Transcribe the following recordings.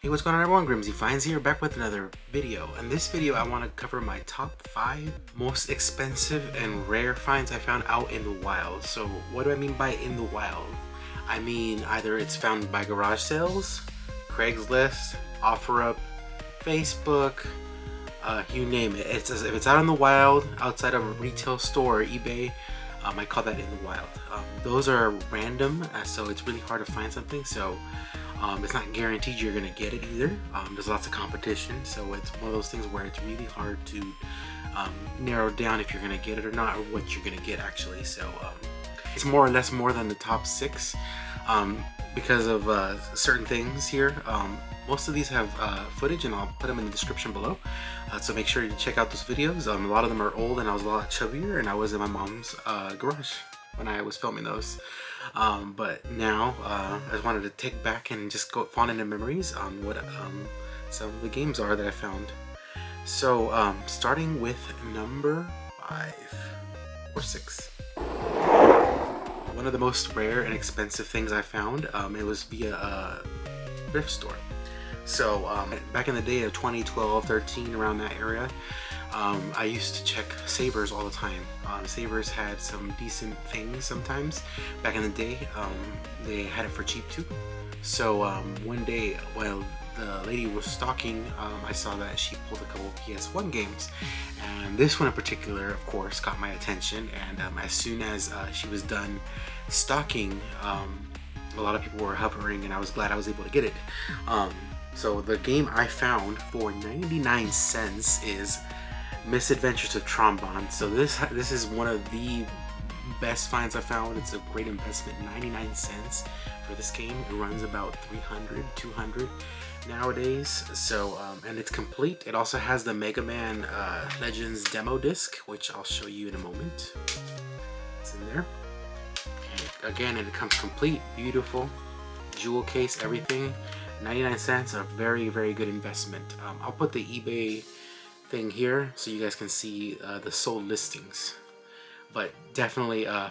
Hey, what's going on everyone? GrimzyFinds here, back with another video. In this video, I want to cover my top 5 most expensive and rare finds I found out in the wild. So what do I mean by in the wild? I mean either it's found by garage sales, Craigslist, OfferUp, Facebook, you name it. If it's out in the wild, outside of a retail store or eBay, I call that in the wild. Those are random, so it's really hard to find something. So it's not guaranteed you're gonna get it either. There's lots of competition, so it's one of those things where it's really hard to narrow down if you're gonna get it or not, or what you're gonna get actually. So it's more or less more than the top 6 because of certain things here. Most of these have footage, and I'll put them in the description below. So make sure you check out those videos. A lot of them are old, and I was a lot chubbier, and I was in my mom's garage when I was filming those. But now I just wanted to take back and just go fawn into memories on what some of the games are that I found. So starting with number 5 or 6. One of the most rare and expensive things I found, it was via a thrift store. So back in the day of 2012, 13, around that area, I used to check Savers all the time. Savers had some decent things sometimes. Back in the day, they had it for cheap too. So one day while the lady was stocking, I saw that she pulled a couple PS1 games, and this one in particular, of course, caught my attention. And as soon as she was done stocking, a lot of people were hovering, and I was glad I was able to get it. So the game I found for 99 cents is Misadventures of Trombone. So this is one of the best finds I found. It's a great investment. 99 cents for this game. It runs about 300, 200 nowadays. So and it's complete. It also has the Mega Man Legends demo disc, which I'll show you in a moment. It's in there. And again, it comes complete, beautiful, jewel case, everything. 99 cents, a very, very good investment. I'll put the eBay thing here so you guys can see the sold listings. But definitely a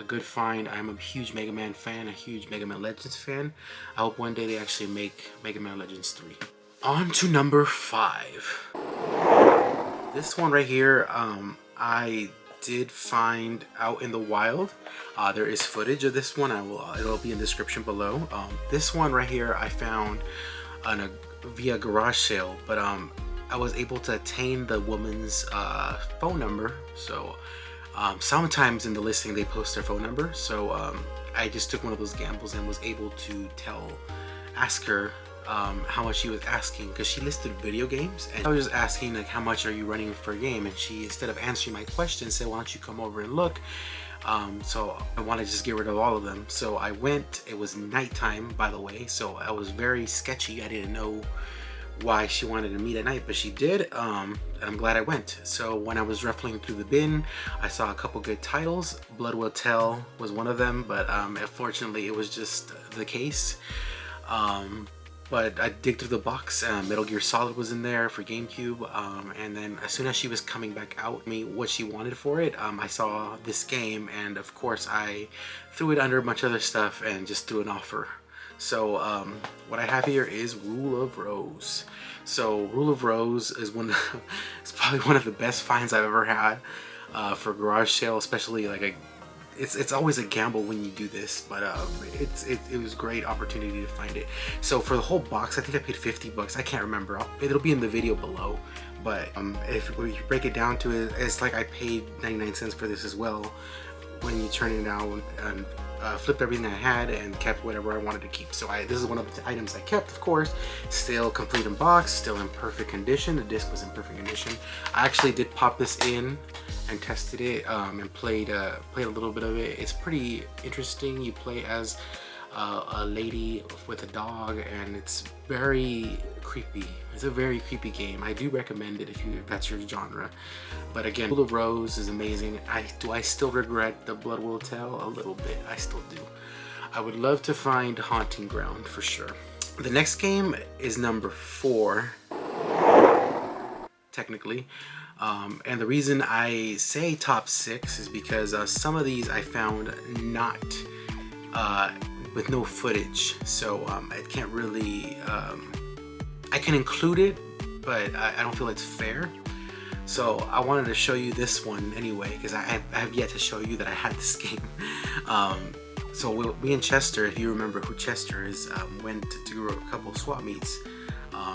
good find. I'm a huge Mega Man fan, a huge Mega Man Legends fan. I hope one day they actually make Mega Man Legends 3. On to number 5. This one right here, I did find out in the wild. There is footage of this one. It'll be in the description below. This one right here I found on via garage sale, but I was able to attain the woman's phone number. So sometimes in the listing they post their phone number, so I just took one of those gambles and was able to ask her how much she was asking, because she listed video games, and I was just asking like, how much are you running for a game, and she, instead of answering my question, said, why don't you come over and look. So I wanted to just get rid of all of them. So I went. It was nighttime, by the way, so I was very sketchy. I didn't know why she wanted to meet at night, but she did, and I'm glad I went. So when I was ruffling through the bin, I saw a couple good titles. Blood Will Tell was one of them, but unfortunately it was just the case. But I dig through the box. Metal Gear Solid was in there for GameCube, and then as soon as she was coming back out what she wanted for it, I saw this game, and of course I threw it under a bunch of other stuff and just threw an offer. So what I have here is Rule of Rose. So Rule of Rose is it's probably one of the best finds I've ever had for garage sale, especially like it's always a gamble when you do this, but it was a great opportunity to find it. So for the whole box, I think I paid 50 bucks. I can't remember. It'll be in the video below. But if you break it down to it, it's like I paid 99 cents for this as well. When you turn it out and flipped everything I had and kept whatever I wanted to keep. So this is one of the items I kept, of course. Still complete in box, still in perfect condition. The disc was in perfect condition. I actually did pop this in and tested it and played a little bit of it. It's pretty interesting. You play as a lady with a dog, and it's very creepy. It's a very creepy game. I do recommend it if that's your genre. But again, Rule of Rose is amazing. Do I still regret the Blood Will Tell? A little bit. I still do. I would love to find Haunting Ground for sure. The next game is number 4, technically. And the reason I say top 6 is because some of these I found not with no footage, so I can't really I can include it, but I don't feel it's fair. So I wanted to show you this one anyway, because I have yet to show you that I had this game. So we and Chester, if you remember who Chester is, went to a couple of swap meets.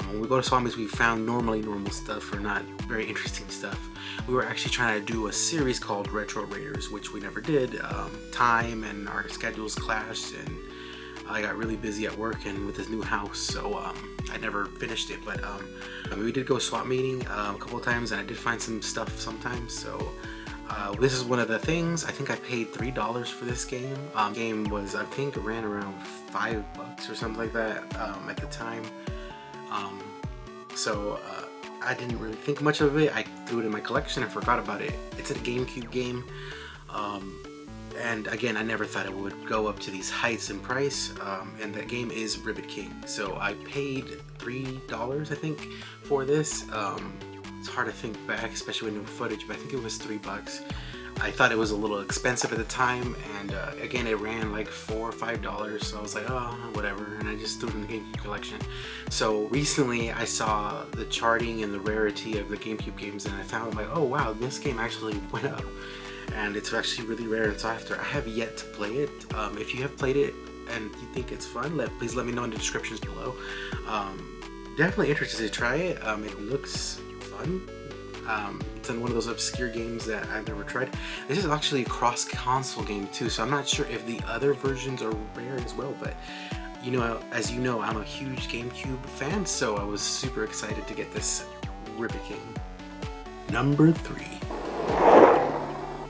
When we go to swap meets, we found normal stuff or not very interesting stuff. We were actually trying to do a series called Retro Raiders, which we never did. Time and our schedules clashed, and I got really busy at work and with this new house, so I never finished it. But we did go swap meeting a couple of times, and I did find some stuff sometimes. So this is one of the things. I think I paid $3 for this game. Game was, I think it ran around $5 or something like that at the time. So I didn't really think much of it. I threw it in my collection and forgot about it. It's a GameCube game. And again, I never thought it would go up to these heights in price, and that game is Rivet King. So I paid $3, I think, for this. It's hard to think back, especially with new footage, but I think it was $3. I thought it was a little expensive at the time, and again, it ran like $4 or $5, so I was like, oh, whatever, and I just threw it in the GameCube collection. So recently, I saw the charting and the rarity of the GameCube games, and I found like, oh wow, this game actually went up. And it's actually really rare and sought after. I have yet to play it. If you have played it and you think it's fun, please let me know in the descriptions below. Definitely interested to try it. It looks fun. It's in one of those obscure games that I've never tried. This is actually a cross-console game too, so I'm not sure if the other versions are rare as well, but you know, as you know, I'm a huge GameCube fan, so I was super excited to get this Rivet King. Number 3.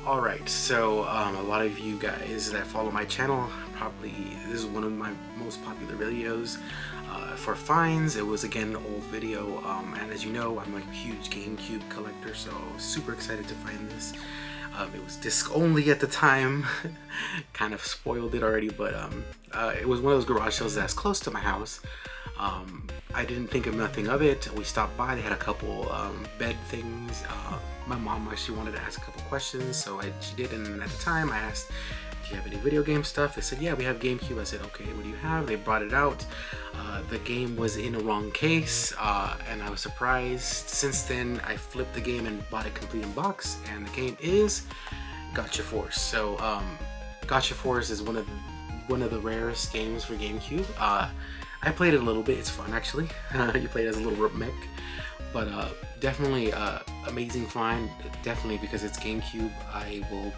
Alright, so a lot of you guys that follow my channel, probably this is one of my most popular videos. For finds, it was again an old video, and as you know, I'm a huge GameCube collector, so I was super excited to find this. It was disc only at the time, kind of spoiled it already, but it was one of those garage sales that's close to my house. I didn't think of nothing of it. We stopped by, they had a couple bed things. My mom actually wanted to ask a couple questions, so she did, and at the time I asked, do you have any video game stuff? They said, yeah, we have GameCube. I said, okay, what do you have? They brought it out. The game was in a wrong case, and I was surprised. Since then, I flipped the game and bought it complete in box, and the game is Gotcha Force. So, Gotcha Force is one of the rarest games for GameCube. I played it a little bit. It's fun, actually. You play it as a little mech, but definitely amazing find. Definitely, because it's GameCube, I will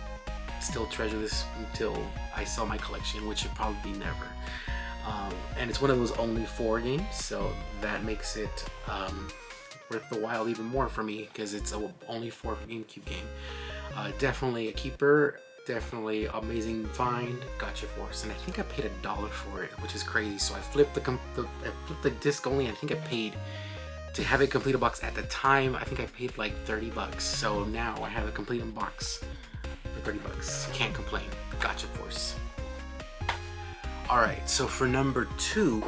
still treasure this until I sell my collection, which should probably be never. And it's one of those only 4 games, so that makes it worth the while even more for me, because it's a only 4 GameCube game. Definitely a keeper, definitely amazing find, Gotcha Force, and I think I paid $1 for it, which is crazy. So I flipped the disc only. I think I paid to have it complete a box at the time. I think I paid like $30. So now I have a complete in box for $30. Can't complain. Gotcha Force. Alright, so for number 2,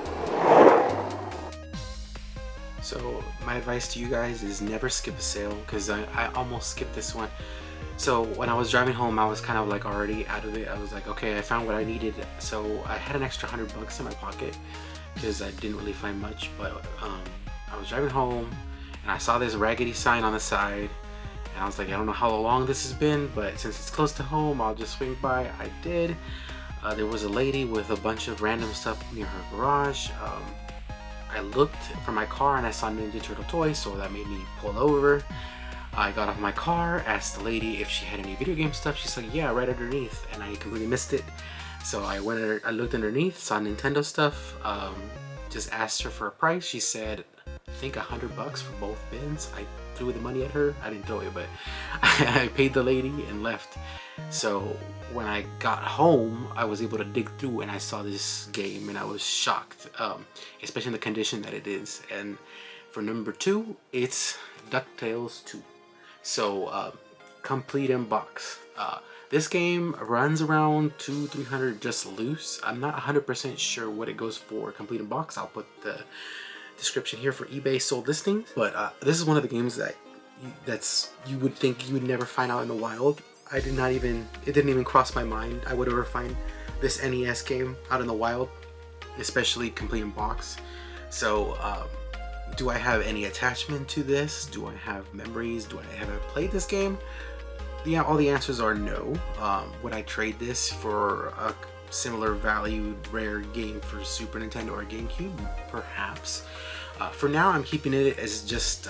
so my advice to you guys is never skip a sale, because I almost skipped this one. So when I was driving home, I was kind of like already out of it. I was like, okay, I found what I needed. So I had an extra $100 in my pocket because I didn't really find much, but I was driving home and I saw this raggedy sign on the side, and I was like, I don't know how long this has been, but since it's close to home, I'll just swing by. I did. There was a lady with a bunch of random stuff near her garage. I looked for my car and I saw Ninja Turtle toys, so that made me pull over. I got off my car, asked the lady if she had any video game stuff. She's like, yeah, right underneath, and I completely missed it. So I looked underneath, saw Nintendo stuff, just asked her for a price. She said, I think $100 for both bins. I threw the money at her. I didn't throw it, but I paid the lady and left. So when I got home, I was able to dig through and I saw this game and I was shocked, especially in the condition that it is. And for number 2, it's DuckTales 2. So complete in box. This game runs around $200-300 just loose. I'm not 100% sure what it goes for complete in box. I'll put the description here for eBay sold listings. But this is one of the games that you would think you would never find out in the wild. it didn't even cross my mind I would ever find this NES game out in the wild, especially complete in box. So do I have any attachment to this? Do I have memories? Do I ever played this game? Yeah, all the answers are no. Would I trade this for a similar valued rare game for Super Nintendo or GameCube? Perhaps. For now, I'm keeping it as just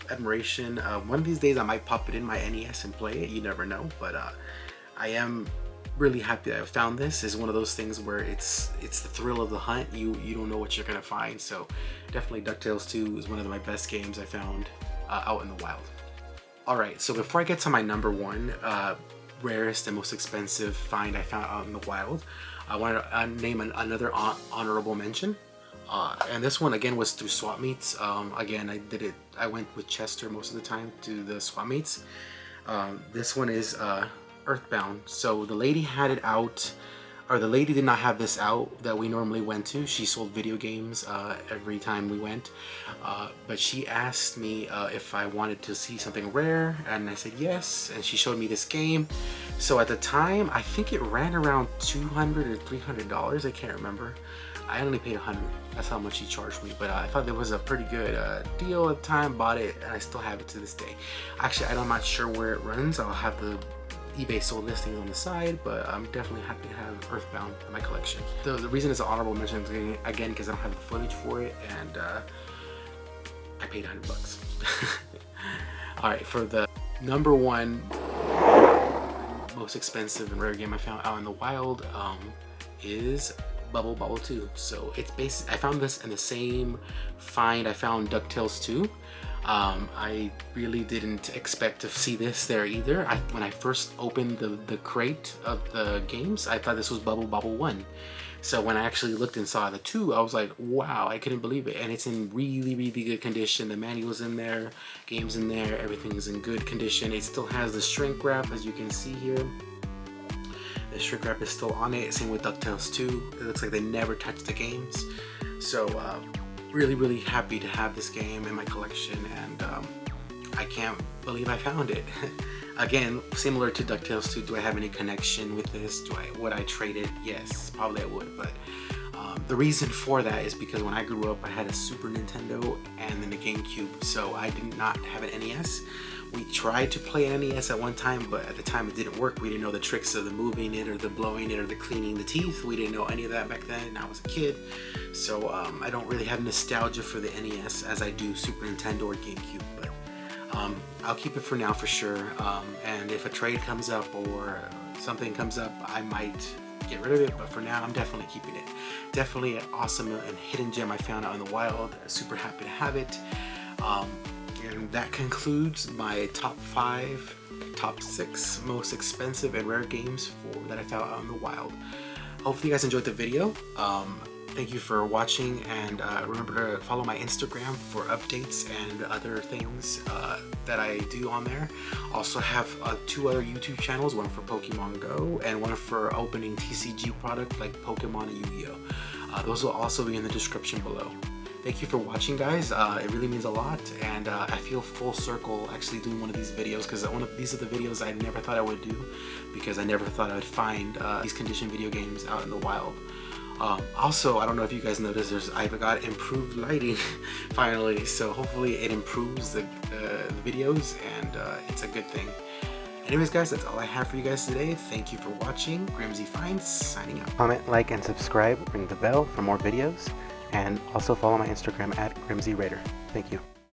admiration. One of these days, I might pop it in my NES and play it. You never know. But I am really happy that I found this. It's one of those things where it's the thrill of the hunt. You don't know what you're gonna find. So definitely DuckTales 2 is one of my best games I found out in the wild. Alright, so before I get to my number one rarest and most expensive find I found out in the wild, I want to name another honorable mention. And this one again was through swap meets. Again, I went with Chester most of the time to the swap meets. This one is Earthbound. So the lady had it out, or the lady did not have this out that we normally went to. She sold video games every time we went, but she asked me if I wanted to see something rare, and I said yes, and she showed me this game. So at the time, I think it ran around $200 or $300. I can't remember. I only paid $100. That's how much she charged me, but I thought it was a pretty good deal at the time. Bought it, and I still have it to this day. Actually, I'm not sure where it runs. I'll have the eBay sold listings on the side, but I'm definitely happy to have Earthbound in my collection. The reason it's an honorable mention is again because I don't have the footage for it, and I paid $100. All right, for the number one most expensive and rare game I found out in the wild is Bubble Bobble 2. So it's basically, I found this in the same find I found DuckTales 2. I really didn't expect to see this there either. When I first opened the crate of the games, I thought this was Bubble Bobble 1. So when I actually looked and saw the 2, I was like, wow, I couldn't believe it. And it's in really, really good condition. The manual's in there, game's in there, everything's in good condition. It still has the shrink wrap, as you can see here. The shrink wrap is still on it. Same with DuckTales 2. It looks like they never touched the games. So really happy to have this game in my collection, and I can't believe I found it. Again, similar to DuckTales 2, do I have any connection with this? Would I trade it? Yes, probably I would, but the reason for that is because when I grew up, I had a Super Nintendo and then a GameCube, so I did not have an NES. We tried to play an NES at one time, but at the time it didn't work. We didn't know the tricks of the moving it or the blowing it or the cleaning the teeth. We didn't know any of that back then, and I was a kid. So I don't really have nostalgia for the NES as I do Super Nintendo or GameCube, but I'll keep it for now for sure. And if a trade comes up or something comes up, I might get rid of it, but for now I'm definitely keeping it. Definitely an awesome and hidden gem I found out in the wild. Super happy to have it. And that concludes my top 6 most expensive and rare games that I found out in the wild. Hopefully you guys enjoyed the video. Thank you for watching, and remember to follow my Instagram for updates and other things that I do on there. Also have 2 other YouTube channels, one for Pokemon Go and one for opening TCG product like Pokemon and Yu-Gi-Oh! Those will also be in the description below. Thank you for watching, guys. It really means a lot, and I feel full circle actually doing one of these videos, because these are the videos I never thought I would do, because I never thought I would find these condition video games out in the wild. Also, I don't know if you guys noticed, I've got improved lighting finally, so hopefully it improves the videos, and it's a good thing. Anyways, guys, that's all I have for you guys today. Thank you for watching. GrimzyFinds signing out. Comment, like, and subscribe. Ring the bell for more videos. And also follow my Instagram at GrimzyRaider. Thank you.